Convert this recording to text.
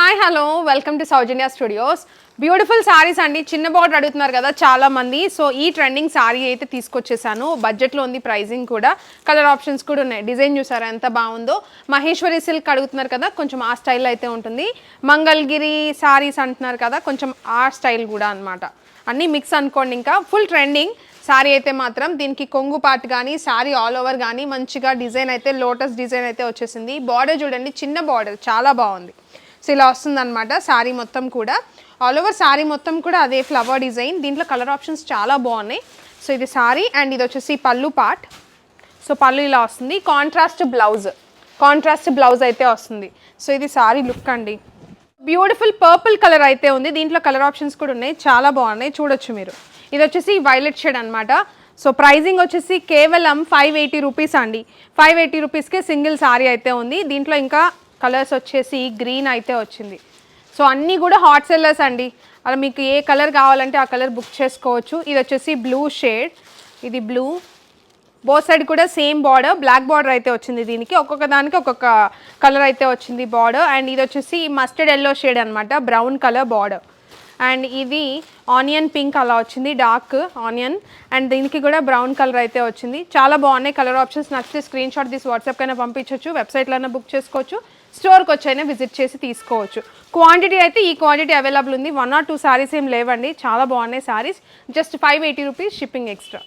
Hi hello welcome to Soujanya studios. Beautiful saris అండి. చిన్న border అడుగుతున్నారు కదా చాలా మంది. సో ఈ ట్రెండింగ్ సారీ అయితే తీసుకొచ్చేసాను. బడ్జెట్లో ఉంది, ప్రైజింగ్ కూడా, కలర్ ఆప్షన్స్ కూడా ఉన్నాయి. డిజైన్ చూసారా ఎంత బాగుందో. మహేశ్వరి సిల్క్ అడుగుతున్నారు కదా, కొంచెం ఆ స్టైల్ అయితే ఉంటుంది. మంగళగిరి సారీస్ అంటున్నారు కదా, కొంచెం ఆ స్టైల్ కూడా అనమాట. అన్నీ మిక్స్ అనుకోండి. ఇంకా ఫుల్ ట్రెండింగ్ సారీ అయితే మాత్రం. దీనికి కొంగు పార్ట్ కానీ సారీ ఆల్ ఓవర్ కానీ మంచిగా డిజైన్ అయితే లోటస్ డిజైన్ అయితే వచ్చేసింది. బార్డర్ చూడండి, చిన్న బార్డర్ చాలా బాగుంది. సో ఇలా వస్తుంది అనమాట సారీ మొత్తం కూడా. ఆల్ ఓవర్ సారీ మొత్తం కూడా అదే ఫ్లవర్ డిజైన్. దీంట్లో కలర్ ఆప్షన్స్ చాలా బాగున్నాయి. సో ఇది సారీ అండ్ ఇది వచ్చేసి పళ్ళు పార్ట్. సో పళ్ళు ఇలా వస్తుంది. కాంట్రాస్ట్ బ్లౌజ్ అయితే వస్తుంది. సో ఇది సారీ లుక్ అండి. బ్యూటిఫుల్ పర్పుల్ కలర్ అయితే ఉంది. దీంట్లో కలర్ ఆప్షన్స్ కూడా ఉన్నాయి, చాలా బాగున్నాయి, చూడొచ్చు మీరు. ఇది వచ్చేసి వైలెట్ షేడ్ అనమాట. సో ప్రైజింగ్ వచ్చేసి కేవలం 580 రూపీస్ అండి. 580 రూపీస్కే సింగిల్ సారీ అయితే ఉంది. దీంట్లో ఇంకా కలర్స్ వచ్చేసి గ్రీన్ అయితే వచ్చింది. సో అన్నీ కూడా హాట్ సెల్లర్స్ అండి. అలా మీకు ఏ కలర్ కావాలంటే ఆ కలర్ బుక్ చేసుకోవచ్చు. ఇది వచ్చేసి బ్లూ షేడ్, ఇది బ్లూ. బోత్ సైడ్ కూడా సేమ్ బార్డర్, బ్లాక్ బార్డర్ అయితే వచ్చింది. దీనికి ఒక్కొక్క దానికి ఒక్కొక్క కలర్ అయితే వచ్చింది బార్డర్. అండ్ ఇది వచ్చేసి మస్టర్డ్ ఎల్లో షేడ్ అనమాట, బ్రౌన్ కలర్ బార్డర్. అండ్ ఇది ఆనియన్ పింక్ అలా వచ్చింది, డార్క్ ఆనియన్. అండ్ దీనికి కూడా బ్రౌన్ కలర్ అయితే వచ్చింది. చాలా బాగున్నాయి కలర్ ఆప్షన్స్. నచ్చితే స్క్రీన్ షాట్ తీసి వాట్సాప్ కైనా పంపించవచ్చు, వెబ్సైట్లోనే బుక్ చేసుకోవచ్చు, స్టోర్కి వచ్చైనా విజిట్ చేసి తీసుకోవచ్చు. క్వాంటిటీ అయితే ఈ క్వాంటిటీ అవైలబుల్ ఉంది. 1 or 2 సారీస్ ఏం లేవండి, చాలా బాగున్నాయి saris. Just 580 rupees, shipping extra.